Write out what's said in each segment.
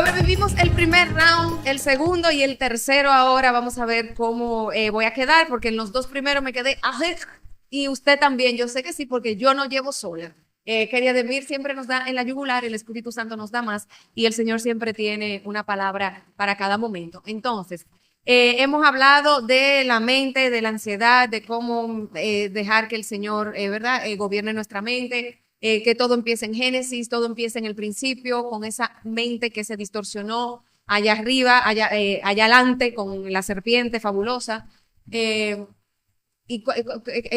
Sobrevivimos el primer round, el segundo y el tercero. Ahora vamos a ver cómo voy a quedar, porque en los dos primeros me quedé y usted también. Yo sé que sí, porque yo no llevo sola. Quería Demir siempre nos da en la yugular, el Espíritu Santo nos da más y el Señor siempre tiene una palabra para cada momento. Entonces, hemos hablado de la mente, de la ansiedad, de cómo dejar que el Señor, ¿verdad?, gobierne nuestra mente. Que todo empieza en Génesis, todo empieza en el principio, con esa mente que se distorsionó allá arriba, allá adelante, con la serpiente fabulosa. ¿El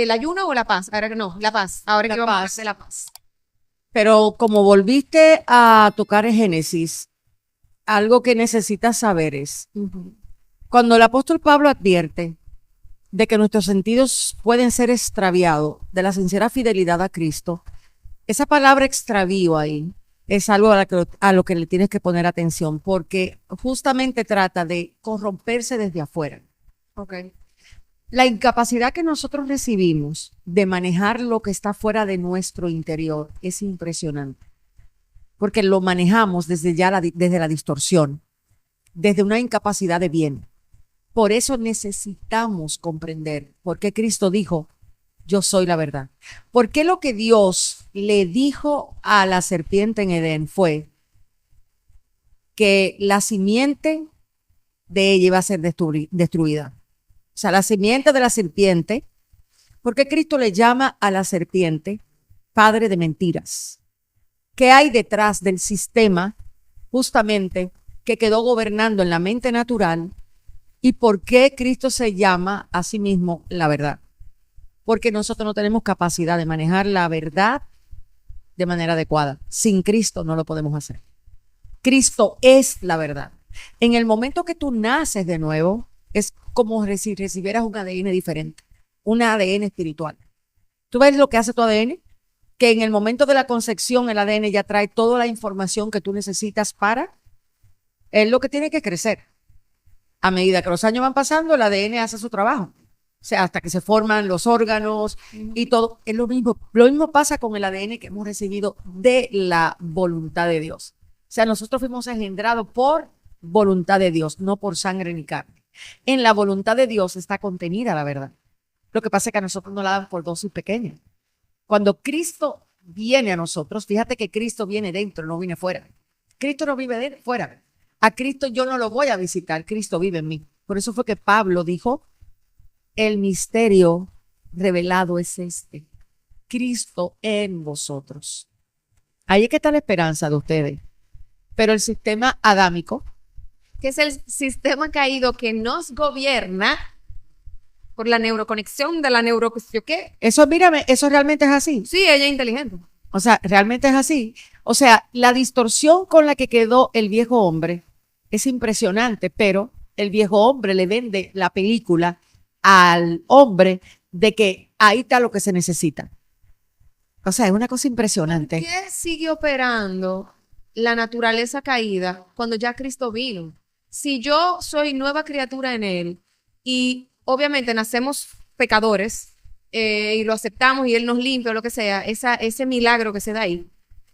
ayuno o la paz? Ahora que no, la paz. Ahora que vamos a hablar de la paz. Pero como volviste a tocar en Génesis, algo que necesitas saber es, cuando el apóstol Pablo advierte de que nuestros sentidos pueden ser extraviados de la sincera fidelidad a Cristo, esa palabra extravío ahí es algo a lo que le tienes que poner atención, porque justamente trata de corromperse desde afuera. Okay. La incapacidad que nosotros recibimos de manejar lo que está fuera de nuestro interior es impresionante, porque lo manejamos desde la distorsión, desde una incapacidad de bien. Por eso necesitamos comprender por qué Cristo dijo: yo soy la verdad. ¿Por qué lo que Dios le dijo a la serpiente en Edén fue que la simiente de ella iba a ser destruida? O sea, la simiente de la serpiente. ¿Por qué Cristo le llama a la serpiente padre de mentiras? ¿Qué hay detrás del sistema justamente que quedó gobernando en la mente natural? ¿Y por qué Cristo se llama a sí mismo la verdad? Porque nosotros no tenemos capacidad de manejar la verdad de manera adecuada. Sin Cristo no lo podemos hacer. Cristo es la verdad. En el momento que tú naces de nuevo, es como si recibieras un ADN diferente, un ADN espiritual. ¿Tú ves lo que hace tu ADN? Que en el momento de la concepción el ADN ya trae toda la información que tú necesitas para es lo que tiene que crecer. A medida que los años van pasando, el ADN hace su trabajo. O sea, hasta que se forman los órganos y todo. Es lo mismo. Lo mismo pasa con el ADN que hemos recibido de la voluntad de Dios. O sea, nosotros fuimos engendrados por voluntad de Dios, no por sangre ni carne. En la voluntad de Dios está contenida la verdad. Lo que pasa es que a nosotros nos la dan por dosis pequeñas. Cuando Cristo viene a nosotros, fíjate que Cristo viene dentro, no viene fuera. Cristo no vive fuera. A Cristo yo no lo voy a visitar, Cristo vive en mí. Por eso fue que Pablo dijo: el misterio revelado es este, Cristo en vosotros. Ahí es que está la esperanza de ustedes. Pero el sistema adámico, que es el sistema caído que nos gobierna por la neuroconexión de la ¿qué? Eso, mírame, eso realmente es así. Sí, ella es inteligente. O sea, realmente es así. O sea, la distorsión con la que quedó el viejo hombre es impresionante, pero el viejo hombre le vende la película al hombre de que ahí está lo que se necesita. O sea, es una cosa impresionante. ¿Por qué sigue operando la naturaleza caída cuando ya Cristo vino? Si yo soy nueva criatura en Él y obviamente nacemos pecadores y lo aceptamos y Él nos limpia o lo que sea, ese milagro que se da ahí,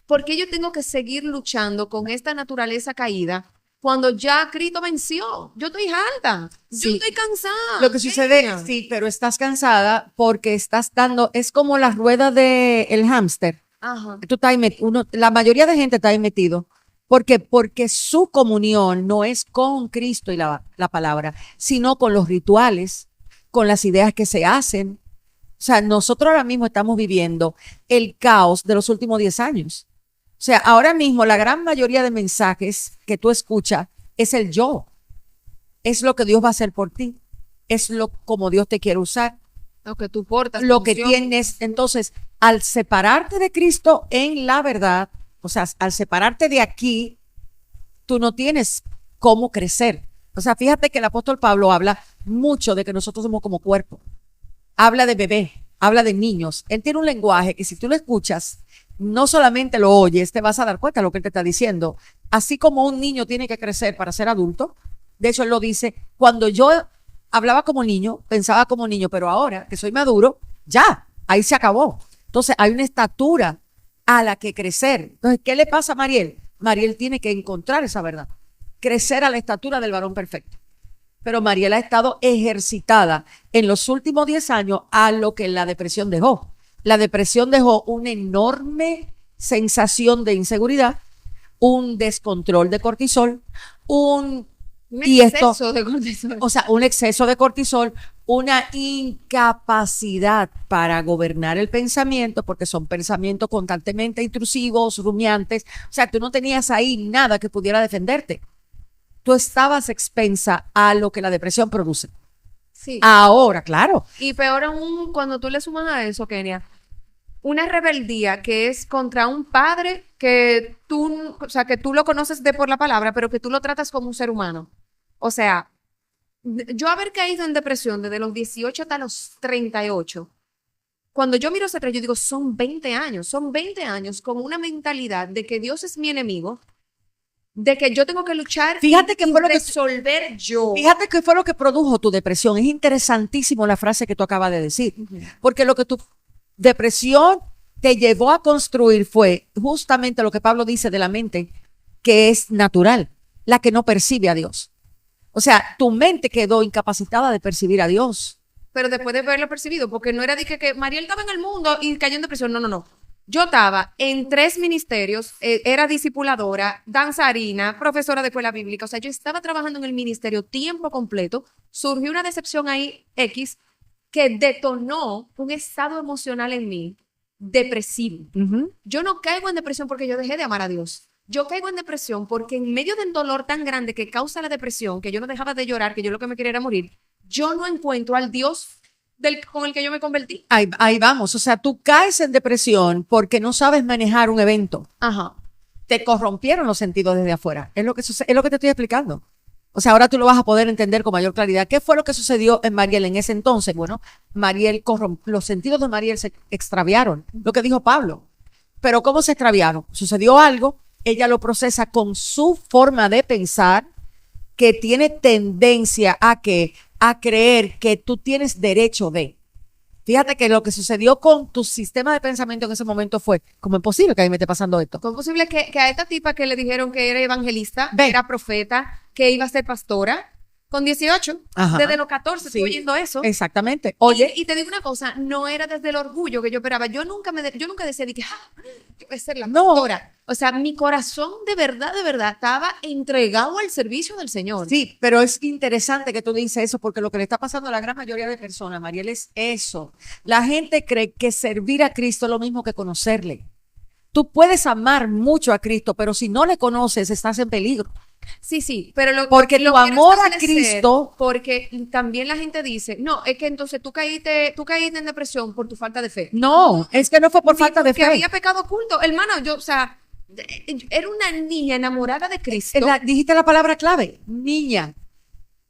¿por qué yo tengo que seguir luchando con esta naturaleza caída cuando ya Cristo venció? Yo estoy harta, yo estoy cansada. Lo que sucede, sí, pero estás cansada porque estás dando, es como la rueda del hámster. Ajá. Tú estás la mayoría de gente está ahí metido. ¿Por qué? Porque su comunión no es con Cristo y la palabra, sino con los rituales, con las ideas que se hacen. O sea, nosotros ahora mismo estamos viviendo el caos de los últimos 10 años. O sea, ahora mismo la gran mayoría de mensajes que tú escuchas es el yo. Es lo que Dios va a hacer por ti. Es como Dios te quiere usar. Lo que tú portas. Lo que tienes. Entonces, al separarte de Cristo en la verdad, o sea, al separarte de aquí, tú no tienes cómo crecer. O sea, fíjate que el apóstol Pablo habla mucho de que nosotros somos como cuerpo. Habla de bebé, habla de niños. Él tiene un lenguaje que si tú lo escuchas, no solamente lo oyes, te vas a dar cuenta de lo que él te está diciendo. Así como un niño tiene que crecer para ser adulto. De hecho, él lo dice: cuando yo hablaba como niño, pensaba como niño, pero ahora que soy maduro, ya, ahí se acabó. Entonces, hay una estatura a la que crecer. Entonces, ¿qué le pasa a Mariel? Mariel tiene que encontrar esa verdad. crecer a la estatura del varón perfecto. Pero Mariel ha estado ejercitada en los últimos 10 años a lo que la depresión dejó. La depresión dejó una enorme sensación de inseguridad, un descontrol de cortisol, un exceso de cortisol. O sea, un exceso de cortisol, una incapacidad para gobernar el pensamiento, porque son pensamientos constantemente intrusivos, rumiantes. O sea, tú no tenías ahí nada que pudiera defenderte. Tú estabas expensa a lo que la depresión produce. Sí. Ahora, claro. Y peor aún cuando tú le sumas a eso, Kenia, una rebeldía que es contra un padre que tú, o sea, que tú lo conoces de por la palabra, pero que tú lo tratas como un ser humano. O sea, yo haber caído en depresión desde los 18 hasta los 38, cuando yo miro hacia atrás, yo digo, son 20 años con una mentalidad de que Dios es mi enemigo, de que yo tengo que luchar Fíjate que y fue lo que resolver yo. Fíjate qué fue lo que produjo tu depresión. Es interesantísimo la frase que tú acabas de decir, porque lo que tu depresión te llevó a construir fue justamente lo que Pablo dice de la mente, que es natural, la que no percibe a Dios. O sea, tu mente quedó incapacitada de percibir a Dios. Pero después de haberlo percibido, porque no era de que Mariel estaba en el mundo y cayó en depresión, no. Yo estaba en 3 ministerios, era discipuladora, danzarina, profesora de escuela bíblica, o sea, yo estaba trabajando en el ministerio tiempo completo, surgió una decepción ahí X que detonó un estado emocional en mí depresivo. Yo no caigo en depresión porque yo dejé de amar a Dios. Yo caigo en depresión porque en medio del dolor tan grande que causa la depresión, que yo no dejaba de llorar, que yo lo que me quería era morir, yo no encuentro al Dios con el que yo me convertí. Ahí vamos. O sea, tú caes en depresión porque no sabes manejar un evento. Ajá. Te corrompieron los sentidos desde afuera. Es lo que sucede, es lo que te estoy explicando. O sea, ahora tú lo vas a poder entender con mayor claridad. ¿Qué fue lo que sucedió en Mariel en ese entonces? Bueno, los sentidos de Mariel se extraviaron. Lo que dijo Pablo. Pero ¿cómo se extraviaron? Sucedió algo, ella lo procesa con su forma de pensar, que tiene tendencia a creer que tú tienes derecho de. Fíjate que lo que sucedió con tu sistema de pensamiento en ese momento fue, ¿cómo es posible que a mí me esté pasando esto? ¿Cómo es posible que a esta tipa que le dijeron que era evangelista, Ven. era profeta, que iba a ser pastora, con 18, Ajá. desde los 14 Sí. estoy oyendo eso? Exactamente. Oye, Y te digo una cosa, no era desde el orgullo que yo esperaba. Yo nunca decía de que yo voy a ser la No. pastora. O sea, mi corazón de verdad, estaba entregado al servicio del Señor. sí, pero es interesante que tú dices eso, porque lo que le está pasando a la gran mayoría de personas, Mariel, es eso. La gente cree que servir a Cristo es lo mismo que conocerle. Tú puedes amar mucho a Cristo, pero si no le conoces, estás en peligro. Sí, pero Porque lo tu quiero amor a establecer, Cristo- porque también la gente dice, no, es que entonces tú caíste en depresión por tu falta de fe. No, es que no fue por Ni falta de porque fe. había pecado oculto. Hermano, yo, o sea, era una niña enamorada de Cristo. Dijiste la palabra clave, niña.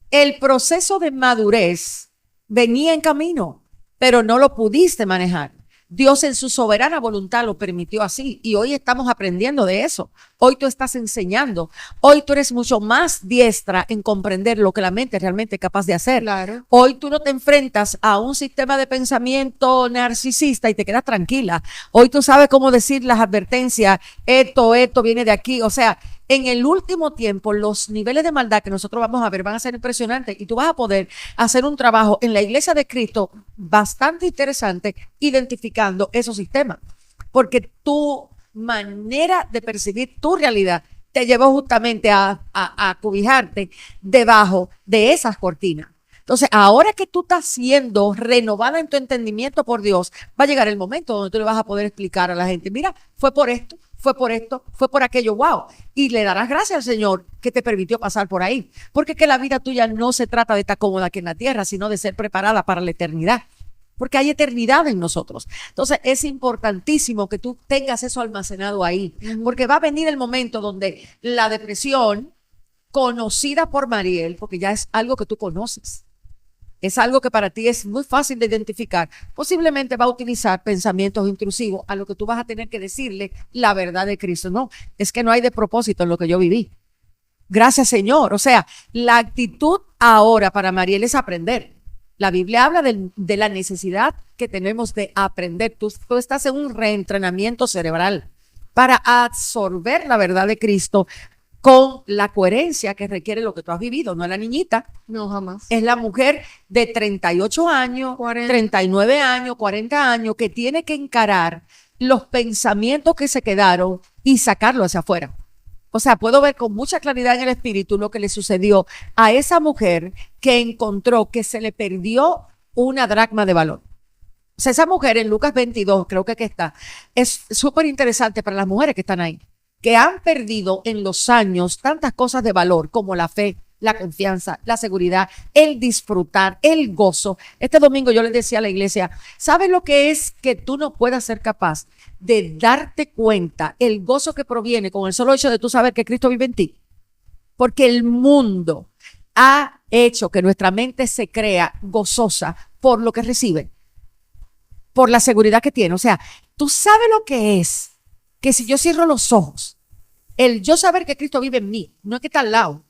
El proceso de madurez venía en camino, pero no lo pudiste manejar. Dios en su soberana voluntad lo permitió así y hoy estamos aprendiendo de eso. Hoy tú estás enseñando. Hoy tú eres mucho más diestra en comprender lo que la mente es realmente capaz de hacer. Claro. Hoy tú no te enfrentas a un sistema de pensamiento narcisista y te quedas tranquila. Hoy tú sabes cómo decir las advertencias, esto viene de aquí. O sea, en el último tiempo, los niveles de maldad que nosotros vamos a ver van a ser impresionantes y tú vas a poder hacer un trabajo en la iglesia de Cristo bastante interesante identificando esos sistemas. Porque tu manera de percibir tu realidad te llevó justamente a cobijarte debajo de esas cortinas. Entonces, ahora que tú estás siendo renovada en tu entendimiento por Dios, va a llegar el momento donde tú le vas a poder explicar a la gente, mira, fue por esto, fue por aquello, wow. Y le darás gracias al Señor que te permitió pasar por ahí. Porque que la vida tuya no se trata de estar cómoda aquí en la tierra, sino de ser preparada para la eternidad. Porque hay eternidad en nosotros. Entonces, es importantísimo que tú tengas eso almacenado ahí. Porque va a venir el momento donde la depresión, conocida por Mariel, porque ya es algo que tú conoces, es algo que para ti es muy fácil de identificar, posiblemente va a utilizar pensamientos intrusivos a lo que tú vas a tener que decirle la verdad de Cristo. No, es que no hay de propósito en lo que yo viví. Gracias, Señor. O sea, la actitud ahora para Mariel es aprender. La Biblia habla de la necesidad que tenemos de aprender. Tú estás en un reentrenamiento cerebral para absorber la verdad de Cristo con la coherencia que requiere lo que tú has vivido. No es la niñita, No, jamás. es la mujer de 38 años, 40. 39 años, 40 años, que tiene que encarar los pensamientos que se quedaron y sacarlo hacia afuera. O sea, puedo ver con mucha claridad en el espíritu lo que le sucedió a esa mujer que encontró que se le perdió una dracma de valor. O sea, esa mujer en Lucas 22, creo que aquí está, es súper interesante para las mujeres que están ahí, que han perdido en los años tantas cosas de valor como la fe, la confianza, la seguridad, el disfrutar, el gozo. Este domingo yo les decía a la iglesia, ¿sabes lo que es que tú no puedas ser capaz de darte cuenta el gozo que proviene con el solo hecho de tú saber que Cristo vive en ti? Porque el mundo ha hecho que nuestra mente se crea gozosa por lo que recibe, por la seguridad que tiene. O sea, tú sabes lo que es que si yo cierro los ojos, el yo saber que Cristo vive en mí, no es que está al lado,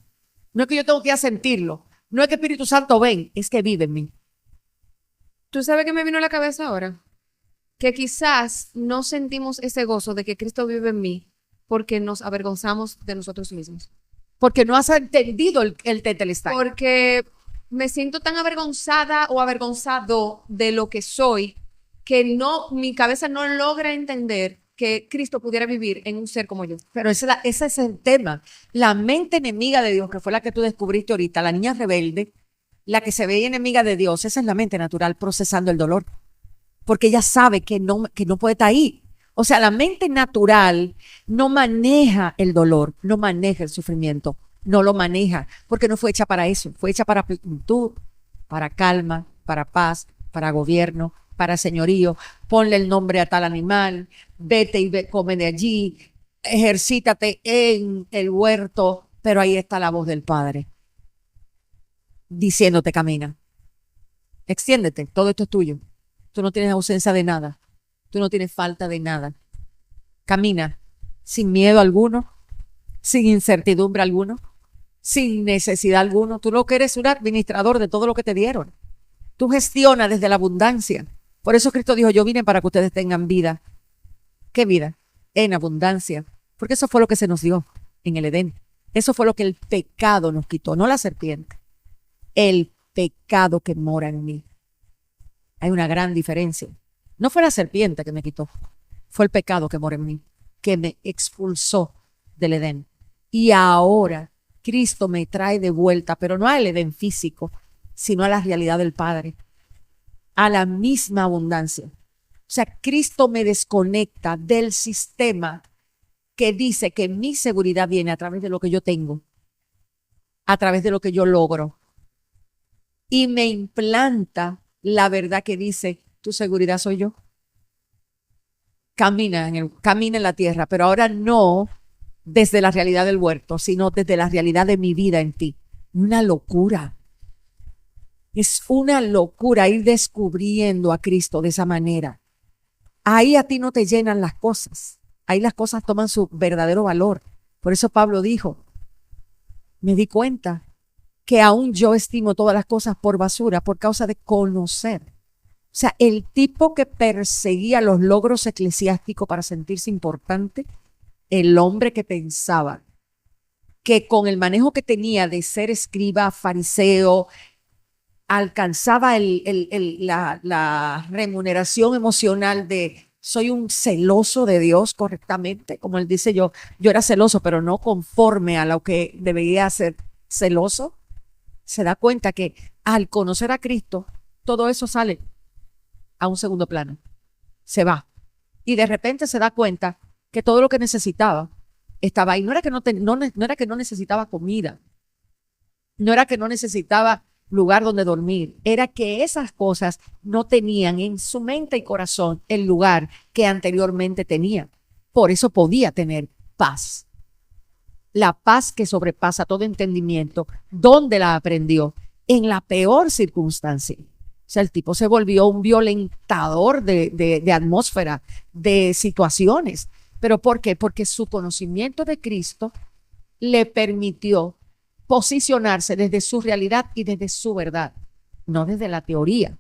no es que yo tengo que ir a sentirlo, no es que Espíritu Santo ven, es que vive en mí. ¿Tú sabes qué me vino a la cabeza ahora? Que quizás no sentimos ese gozo de que Cristo vive en mí porque nos avergonzamos de nosotros mismos. Porque no has entendido el tetelestai. Porque me siento tan avergonzada o avergonzado de lo que soy que mi cabeza no logra entender que Cristo pudiera vivir en un ser como yo. Pero ese es el tema. La mente enemiga de Dios, que fue la que tú descubriste ahorita, la niña rebelde, la que se veía enemiga de Dios, esa es la mente natural procesando el dolor. Porque ella sabe que no puede estar ahí. O sea, la mente natural no maneja el dolor, no maneja el sufrimiento, no lo maneja, porque no fue hecha para eso. Fue hecha para plenitud, para calma, para paz, para gobierno, para señorío. Ponle el nombre a tal animal, vete y come de allí, ejercítate en el huerto, pero ahí está la voz del Padre diciéndote camina, extiéndete, todo esto es tuyo. Tú no tienes ausencia de nada, tú no tienes falta de nada. Camina sin miedo alguno, sin incertidumbre alguno, sin necesidad alguno. Tú lo que eres un administrador de todo lo que te dieron. Tú gestionas desde la abundancia. Por eso Cristo dijo, yo vine para que ustedes tengan vida. ¿Qué vida? En abundancia. Porque eso fue lo que se nos dio en el Edén. Eso fue lo que el pecado nos quitó, no la serpiente. El pecado que mora en mí. Hay una gran diferencia. No fue la serpiente que me quitó, fue el pecado que mora en mí, que me expulsó del Edén. Y ahora Cristo me trae de vuelta, pero no al Edén físico, sino a la realidad del Padre, a la misma abundancia. O sea, Cristo me desconecta del sistema que dice que mi seguridad viene a través de lo que yo tengo, a través de lo que yo logro, y me implanta la verdad que dice, tu seguridad soy yo. Camina en la tierra, pero ahora no desde la realidad del huerto, sino desde la realidad de mi vida en ti. Una locura. Es una locura ir descubriendo a Cristo de esa manera. Ahí a ti no te llenan las cosas. Ahí las cosas toman su verdadero valor. Por eso Pablo dijo, me di cuenta que aún yo estimo todas las cosas por basura por causa de conocer. O sea, el tipo que perseguía los logros eclesiásticos para sentirse importante, el hombre que pensaba que con el manejo que tenía de ser escriba, fariseo, alcanzaba la remuneración emocional de soy un celoso de Dios correctamente, como él dice yo era celoso, pero no conforme a lo que debería ser celoso. Se da cuenta que al conocer a Cristo, todo eso sale a un segundo plano, se va. Y de repente se da cuenta que todo lo que necesitaba estaba ahí. No era que no era que no necesitaba comida, no era que no necesitaba lugar donde dormir, era que esas cosas no tenían en su mente y corazón el lugar que anteriormente tenía. Por eso podía tener paz. La paz que sobrepasa todo entendimiento. ¿Dónde la aprendió? En la peor circunstancia. O sea, el tipo se volvió un violentador de atmósfera, de situaciones. ¿Pero por qué? Porque su conocimiento de Cristo le permitió posicionarse desde su realidad y desde su verdad, no desde la teoría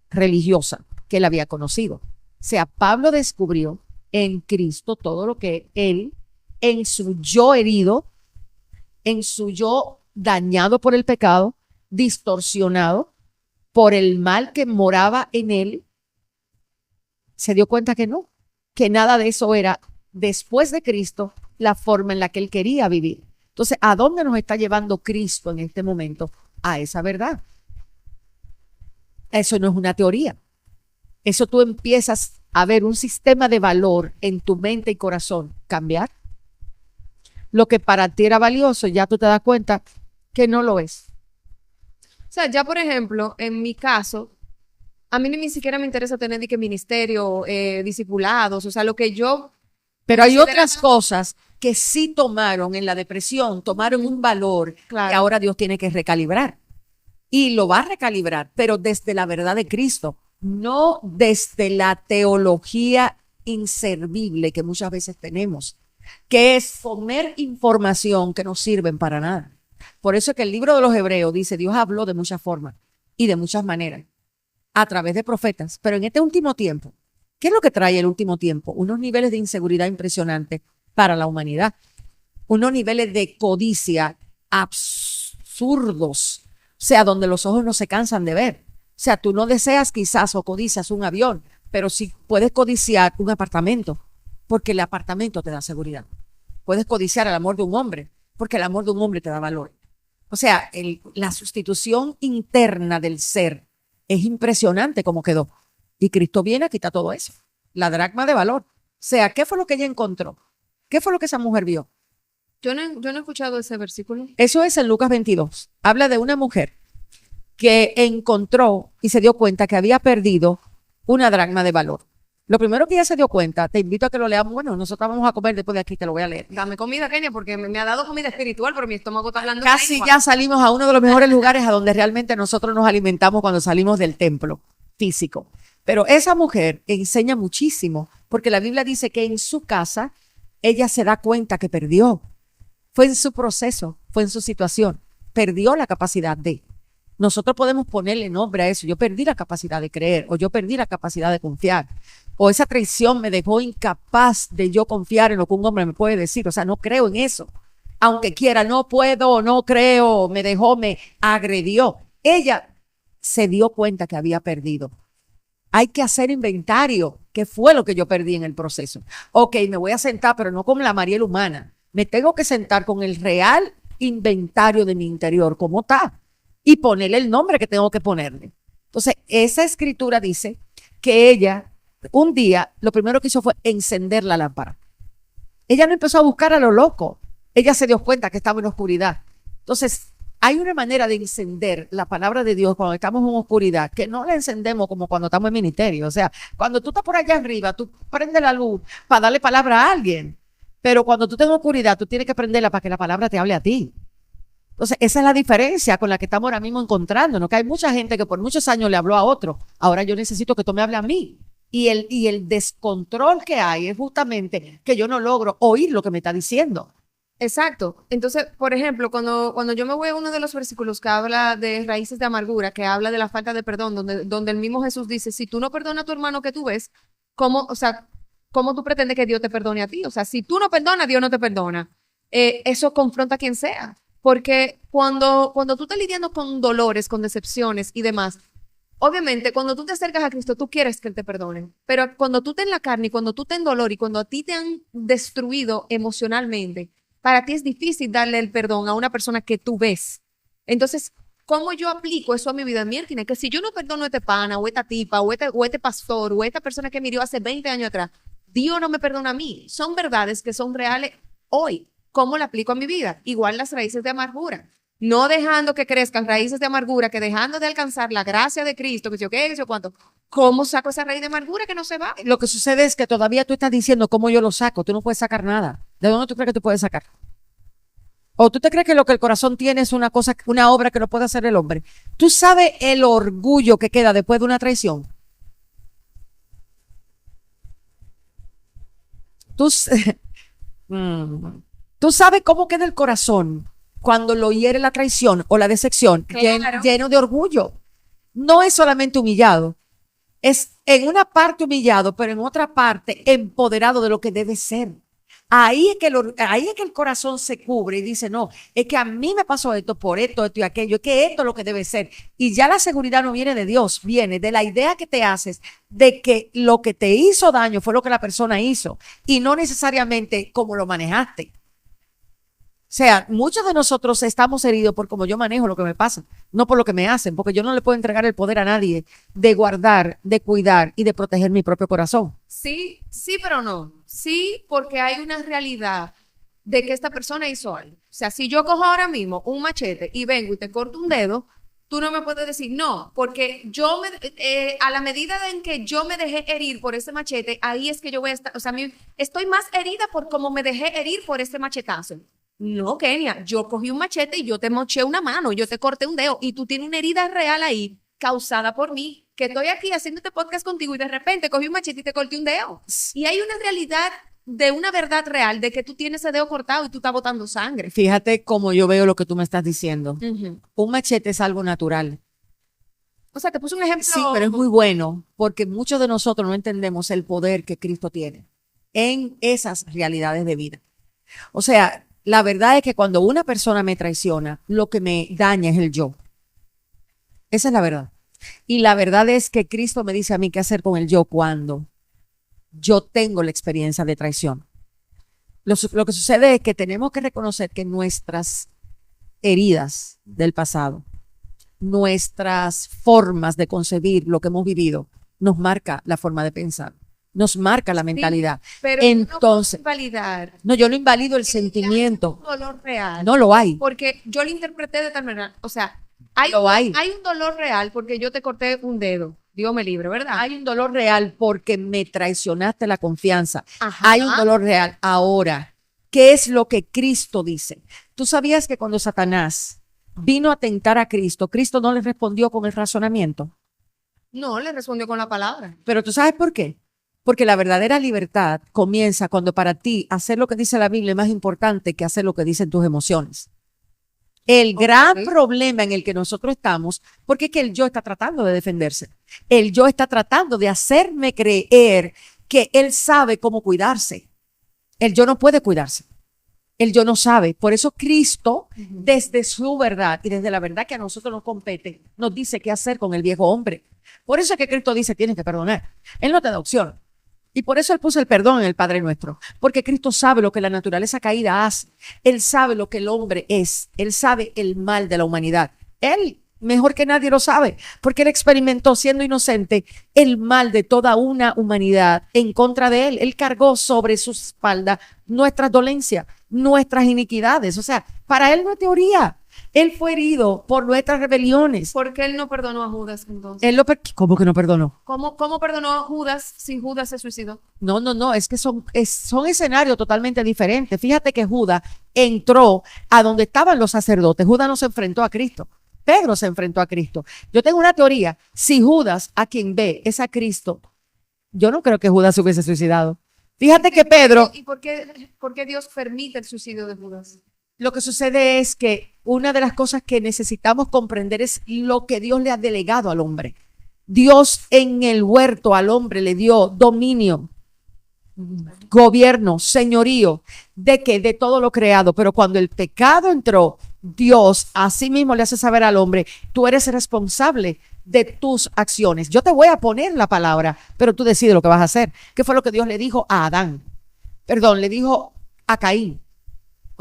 religiosa que él había conocido. O sea, Pablo descubrió en Cristo todo lo que él, en su yo herido, en su yo dañado por el pecado, distorsionado por el mal que moraba en él, se dio cuenta que no, que nada de eso era, después de Cristo, la forma en la que él quería vivir. Entonces, ¿a dónde nos está llevando Cristo en este momento? A esa verdad. Eso no es una teoría. Eso tú empiezas a ver un sistema de valor en tu mente y corazón cambiar. Lo que para ti era valioso, ya tú te das cuenta que no lo es. O sea, ya por ejemplo, en mi caso, a mí ni siquiera me interesa tener ni que ministerio, discipulados, o sea, lo que yo... Pero hay otras cosas que sí tomaron en la depresión, tomaron un valor Claro. que ahora Dios tiene que recalibrar. Y lo va a recalibrar, pero desde la verdad de Cristo, no desde la teología inservible que muchas veces tenemos, que es comer información que no sirven para nada. Por eso es que el libro de los Hebreos dice, Dios habló de muchas formas y de muchas maneras, a través de profetas, pero en este último tiempo, ¿qué es lo que trae el último tiempo? Unos niveles de inseguridad impresionantes para la humanidad, unos niveles de codicia absurdos, o sea, donde los ojos no se cansan de ver. O sea, tú no deseas quizás o codicias un avión, pero sí puedes codiciar un apartamento, porque el apartamento te da seguridad. Puedes codiciar el amor de un hombre, porque el amor de un hombre te da valor. O sea, la sustitución interna del ser es impresionante como quedó. Y Cristo viene a quitar todo eso. La dracma de valor. O sea, ¿qué fue lo que ella encontró? ¿Qué fue lo que esa mujer vio? Yo no he escuchado ese versículo. Eso es en Lucas 22. Habla de una mujer que encontró y se dio cuenta que había perdido una dracma de valor. Lo primero que ella se dio cuenta, te invito a que lo leamos. Bueno, nosotros vamos a comer después de aquí, te lo voy a leer. Dame comida, Kenia, porque me ha dado comida espiritual, pero mi estómago está hablando. Casi ya salimos a uno de los mejores lugares a donde realmente nosotros nos alimentamos cuando salimos del templo físico. Pero esa mujer enseña muchísimo, porque la Biblia dice que en su casa ella se da cuenta que perdió. Fue en su proceso, fue en su situación. Perdió la capacidad de. Nosotros podemos ponerle nombre a eso. Yo perdí la capacidad de creer, o yo perdí la capacidad de confiar, o esa traición me dejó incapaz de yo confiar en lo que un hombre me puede decir. O sea, no creo en eso. Aunque quiera, no puedo, no creo, me dejó, me agredió. Ella se dio cuenta que había perdido. Hay que hacer inventario. ¿Qué fue lo que yo perdí en el proceso? Ok, me voy a sentar, pero no con la Mariel humana. Me tengo que sentar con el real inventario de mi interior, cómo está, y ponerle el nombre que tengo que ponerle. Entonces, esa escritura dice que ella, un día, lo primero que hizo fue encender la lámpara. Ella no empezó a buscar a lo loco. Ella se dio cuenta que estaba en oscuridad. Entonces, hay una manera de encender la palabra de Dios cuando estamos en oscuridad, que no la encendemos como cuando estamos en ministerio. O sea, cuando tú estás por allá arriba, tú prendes la luz para darle palabra a alguien. Pero cuando tú estás en oscuridad, tú tienes que prenderla para que la palabra te hable a ti. Entonces, esa es la diferencia con la que estamos ahora mismo encontrándonos, que hay mucha gente que por muchos años le habló a otro. Ahora yo necesito que tú me hables a mí. Y el descontrol que hay es justamente que yo no logro oír lo que me está diciendo. Exacto. Entonces, por ejemplo, cuando yo me voy a uno de los versículos que habla de raíces de amargura, que habla de la falta de perdón, donde el mismo Jesús dice, si tú no perdonas a tu hermano que tú ves, ¿cómo tú pretendes que Dios te perdone a ti? O sea, si tú no perdonas, Dios no te perdona. Eso confronta a quien sea. Porque cuando tú estás lidiando con dolores, con decepciones y demás, obviamente, cuando tú te acercas a Cristo, tú quieres que Él te perdone. Pero cuando tú estás en la carne y cuando tú estás en dolor y cuando a ti te han destruido emocionalmente, para ti es difícil darle el perdón a una persona que tú ves. Entonces, ¿cómo yo aplico eso a mi vida? Mierda, que si yo no perdono a este pana, o esta tipa, o este pastor, o esta persona que me hirió hace 20 años atrás, Dios no me perdona a mí. Son verdades que son reales hoy. ¿Cómo la aplico a mi vida? Igual las raíces de amargura. No dejando que crezcan raíces de amargura, que dejando de alcanzar la gracia de Cristo, que yo qué, que yo cuánto. ¿Cómo saco esa raíz de amargura que no se va? Lo que sucede es que todavía tú estás diciendo cómo yo lo saco. Tú no puedes sacar nada. ¿De dónde tú crees que tú puedes sacar? ¿O tú te crees que lo que el corazón tiene es una cosa, una obra que no puede hacer el hombre? ¿Tú sabes el orgullo que queda después de una traición? Tú sabes cómo queda el corazón cuando lo hiere la traición o la decepción, Claro. lleno de orgullo. No es solamente humillado, es en una parte humillado, pero en otra parte empoderado de lo que debe ser. Ahí es que el corazón se cubre y dice, no, es que a mí me pasó esto por esto, esto y aquello, es que esto es lo que debe ser. Y ya la seguridad no viene de Dios, viene de la idea que te haces de que lo que te hizo daño fue lo que la persona hizo y no necesariamente cómo lo manejaste. O sea, muchos de nosotros estamos heridos por cómo yo manejo lo que me pasa, no por lo que me hacen, porque yo no le puedo entregar el poder a nadie de guardar, de cuidar y de proteger mi propio corazón. Sí, sí, pero no. Sí, porque hay una realidad de que esta persona hizo algo. O sea, si yo cojo ahora mismo un machete y vengo y te corto un dedo, tú no me puedes decir no, porque a la medida en que yo me dejé herir por ese machete, ahí es que yo voy a estar, o sea, estoy más herida por cómo me dejé herir por ese machetazo. No, Kenia, yo cogí un machete y yo te moché una mano, yo te corté un dedo y tú tienes una herida real ahí causada por mí, que estoy aquí haciendo este podcast contigo y de repente cogí un machete y te corté un dedo. Y hay una realidad de una verdad real de que tú tienes ese dedo cortado y tú estás botando sangre. Fíjate cómo yo veo lo que tú me estás diciendo. Un machete es algo natural. O sea, te puse un ejemplo. Sí, pero es muy bueno porque muchos de nosotros no entendemos el poder que Cristo tiene en esas realidades de vida. O sea, la verdad es que cuando una persona me traiciona, lo que me daña es el yo. Esa es la verdad. Y la verdad es que Cristo me dice a mí qué hacer con el yo cuando yo tengo la experiencia de traición. Lo que sucede es que tenemos que reconocer que nuestras heridas del pasado, nuestras formas de concebir lo que hemos vivido, nos marca la forma de pensar. Nos marca la mentalidad. Sí, pero entonces, no, yo no invalido el sentimiento. Hay un dolor real. No lo hay. Porque yo lo interpreté de tal manera. O sea, hay un dolor real porque yo te corté un dedo. Dios me libre, ¿verdad? Hay un dolor real porque me traicionaste la confianza. Ajá. Hay un dolor real. Ahora, ¿qué es lo que Cristo dice? Tú sabías que cuando Satanás vino a tentar a Cristo, Cristo no le respondió con el razonamiento. No, le respondió con la palabra. Pero ¿tú sabes por qué? Porque la verdadera libertad comienza cuando para ti hacer lo que dice la Biblia es más importante que hacer lo que dicen tus emociones. El gran problema en el que nosotros estamos, porque es que el yo está tratando de defenderse. El yo está tratando de hacerme creer que él sabe cómo cuidarse. El yo no puede cuidarse. El yo no sabe. Por eso Cristo, desde su verdad y desde la verdad que a nosotros nos compete, nos dice qué hacer con el viejo hombre. Por eso es que Cristo dice, tienes que perdonar. Él no te da opción. Y por eso él puso el perdón en el Padre Nuestro. Porque Cristo sabe lo que la naturaleza caída hace. Él sabe lo que el hombre es. Él sabe el mal de la humanidad. Él, mejor que nadie lo sabe. Porque él experimentó, siendo inocente, el mal de toda una humanidad en contra de él. Él cargó sobre su espalda nuestras dolencias, nuestras iniquidades. O sea, para él no es teoría. Él fue herido por nuestras rebeliones. ¿Por qué él no perdonó a Judas entonces? ¿Cómo que no perdonó? ¿Cómo perdonó a Judas si Judas se suicidó? No, es que son escenarios totalmente diferentes. Fíjate que Judas entró a donde estaban los sacerdotes. Judas no se enfrentó a Cristo. Pedro se enfrentó a Cristo. Yo tengo una teoría. Si Judas, a quien ve, es a Cristo, yo no creo que Judas se hubiese suicidado. Fíjate que Pedro... ¿Y por qué Dios permite el suicidio de Judas? Lo que sucede es que una de las cosas que necesitamos comprender es lo que Dios le ha delegado al hombre. Dios en el huerto al hombre le dio dominio, gobierno, señorío, de todo lo creado. Pero cuando el pecado entró, Dios así mismo le hace saber al hombre, tú eres responsable de tus acciones. Yo te voy a poner la palabra, pero tú decides lo que vas a hacer. ¿Qué fue lo que Dios le dijo a Adán? Le dijo a Caín.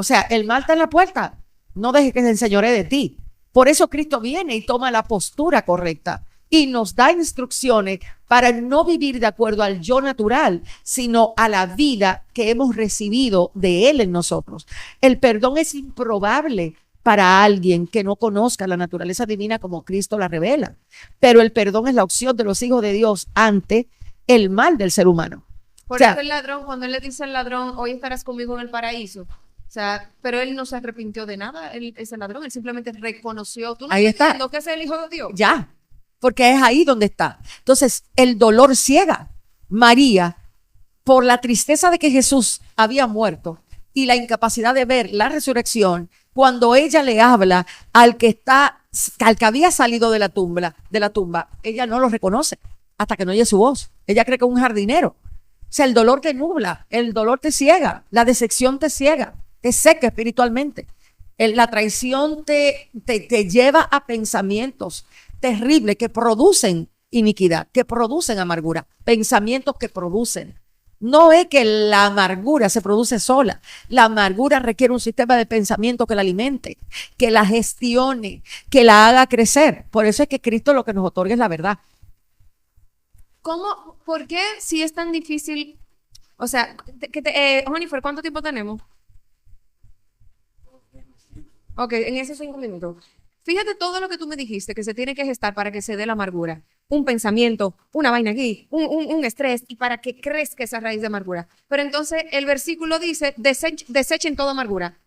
O sea, el mal está en la puerta. No dejes que se enseñoree de ti. Por eso Cristo viene y toma la postura correcta y nos da instrucciones para no vivir de acuerdo al yo natural, sino a la vida que hemos recibido de Él en nosotros. El perdón es improbable para alguien que no conozca la naturaleza divina como Cristo la revela. Pero el perdón es la opción de los hijos de Dios ante el mal del ser humano. Por eso el ladrón, cuando él le dice al ladrón, hoy estarás conmigo en el paraíso. O sea, pero él no se arrepintió de nada, ese ladrón, él simplemente reconoció. ¿Tú no ahí estás está. diciendo que es el Hijo de Dios? Ya, porque es ahí donde está. Entonces, el dolor ciega. María, por la tristeza de que Jesús había muerto y la incapacidad de ver la resurrección, cuando ella le habla al que había salido de la tumba, ella no lo reconoce hasta que no oye su voz. Ella cree que es un jardinero. sea, el dolor te nubla, el dolor te ciega, la decepción te ciega, te seca espiritualmente. La traición te lleva a pensamientos terribles que producen iniquidad, que producen amargura, pensamientos que producen. No es que la amargura se produce sola. La amargura requiere un sistema de pensamiento que la alimente, que la gestione, que la haga crecer. Por eso es que Cristo lo que nos otorga es la verdad. ¿Por qué si es tan difícil? O sea, Jennifer, ¿cuánto tiempo tenemos? Ok, en esos 5 minutos. Fíjate todo lo que tú me dijiste que se tiene que gestar para que se dé la amargura. Un pensamiento, una vaina aquí, un estrés, y para que crezca esa raíz de amargura. Pero entonces el versículo dice, desechen toda amargura.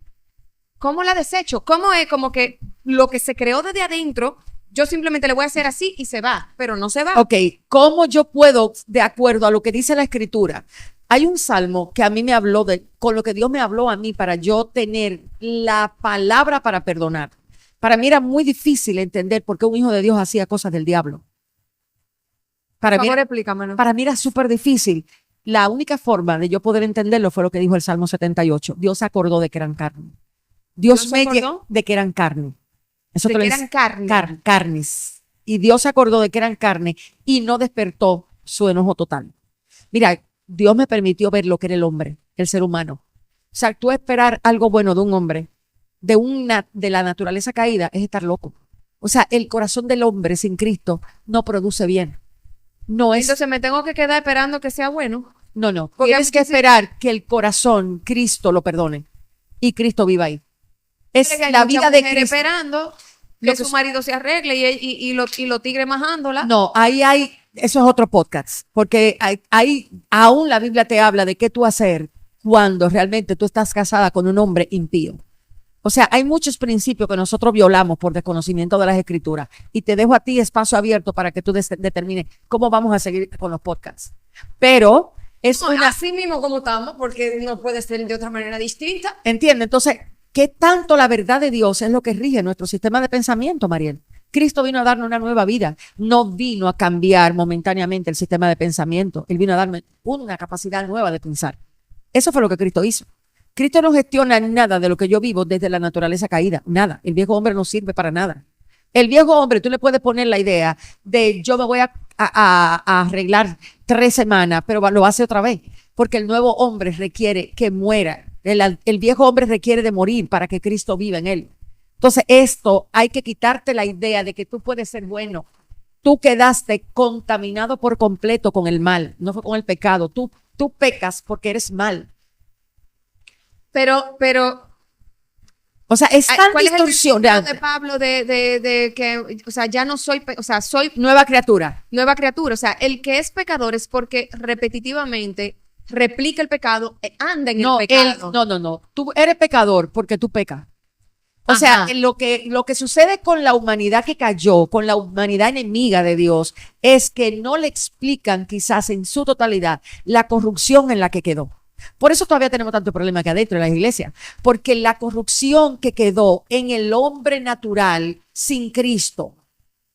¿Cómo la desecho? ¿Cómo es como que lo que se creó desde adentro, yo simplemente le voy a hacer así y se va, pero no se va? Ok, ¿cómo yo puedo, de acuerdo a lo que dice la Escritura? Hay un salmo que a mí me habló con lo que Dios me habló a mí para yo tener la palabra para perdonar. Para mí era muy difícil entender por qué un hijo de Dios hacía cosas del diablo. Para mí era súper difícil. La única forma de yo poder entenderlo fue lo que dijo el Salmo 78. Dios se acordó de que eran carne. Dios me acordó de que eran carne. Eso de que eran carne. Carnes. Y Dios se acordó de que eran carne y no despertó su enojo total. Mira, Dios me permitió ver lo que era el hombre, el ser humano. O sea, tú esperar algo bueno de un hombre, de la naturaleza caída, es estar loco. O sea, el corazón del hombre sin Cristo no produce bien. No es. Entonces me tengo que quedar esperando que sea bueno. No. Tienes que esperar que el corazón, Cristo lo perdone y Cristo viva ahí. Es la vida de Cristo. Esperando que su marido se arregle y los tigres majándola. No, eso es otro podcast, porque aún la Biblia te habla de qué tú hacer cuando realmente tú estás casada con un hombre impío. O sea, hay muchos principios que nosotros violamos por desconocimiento de las Escrituras, y te dejo a ti espacio abierto para que tú determines cómo vamos a seguir con los podcasts. Pero es así mismo como estamos, porque no puede ser de otra manera distinta. ¿Entiendes? Entonces, ¿qué tanto la verdad de Dios es lo que rige nuestro sistema de pensamiento, Mariel? Cristo vino a darnos una nueva vida, no vino a cambiar momentáneamente el sistema de pensamiento. Él vino a darme una capacidad nueva de pensar. Eso fue lo que Cristo hizo. Cristo no gestiona nada de lo que yo vivo desde la naturaleza caída, nada. El viejo hombre no sirve para nada. El viejo hombre, tú le puedes poner la idea de yo me voy a arreglar 3 semanas, pero lo hace otra vez, porque el nuevo hombre requiere que muera. El viejo hombre requiere de morir para que Cristo viva en él. Entonces esto hay que quitarte la idea de que tú puedes ser bueno. Tú quedaste contaminado por completo con el mal, no fue con el pecado. Tú pecas porque eres mal. Pero o sea, es tan distorsionante. ¿Cuál es el de Pablo de que, o sea, ya no soy, o sea, soy nueva criatura? Nueva criatura. O sea, el que es pecador es porque repetitivamente replica el pecado, anda en el pecado. No. Tú eres pecador porque tú pecas. O sea, lo que sucede con la humanidad que cayó, con la humanidad enemiga de Dios, es que no le explican quizás en su totalidad la corrupción en la que quedó. Por eso todavía tenemos tanto problema acá adentro de la iglesia, porque la corrupción que quedó en el hombre natural sin Cristo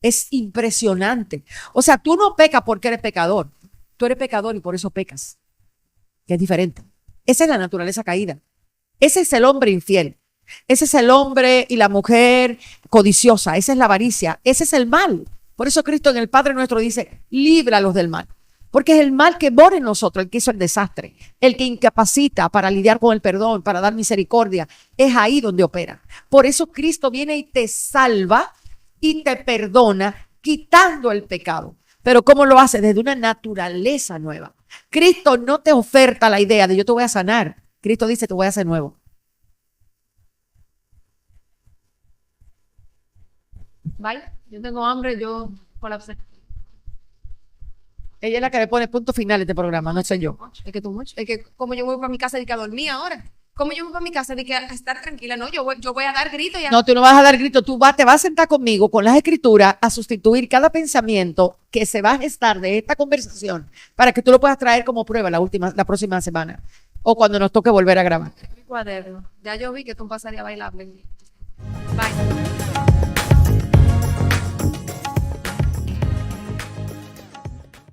es impresionante. O sea, tú no pecas porque eres pecador, tú eres pecador y por eso pecas, que es diferente. Esa es la naturaleza caída. Ese es el hombre infiel. Ese es el hombre y la mujer codiciosa. Esa es la avaricia. Ese es el mal. Por eso Cristo en el Padre Nuestro dice, líbralos del mal. Porque es el mal que mora en nosotros, el que hizo el desastre, el que incapacita para lidiar con el perdón, para dar misericordia. Es ahí donde opera. Por eso Cristo viene y te salva y te perdona, quitando el pecado. Pero ¿cómo lo hace? Desde una naturaleza nueva. Cristo no te oferta la idea de yo te voy a sanar. Cristo dice te voy a hacer nuevo. Vaya, yo tengo hambre, yo colapsé. Ella es la que le pone punto final a este programa, no soy yo. Es que como yo voy para mi casa de que a dormir ahora. Como yo voy para mi casa de que a estar tranquila, no, yo voy a dar grito ya. No, tú no vas a dar grito, te vas a sentar conmigo con las escrituras a sustituir cada pensamiento que se va a gestar de esta conversación para que tú lo puedas traer como prueba la próxima semana o cuando nos toque volver a grabar. Mi cuaderno. Ya yo vi que tú pasarías a bailar. Bye.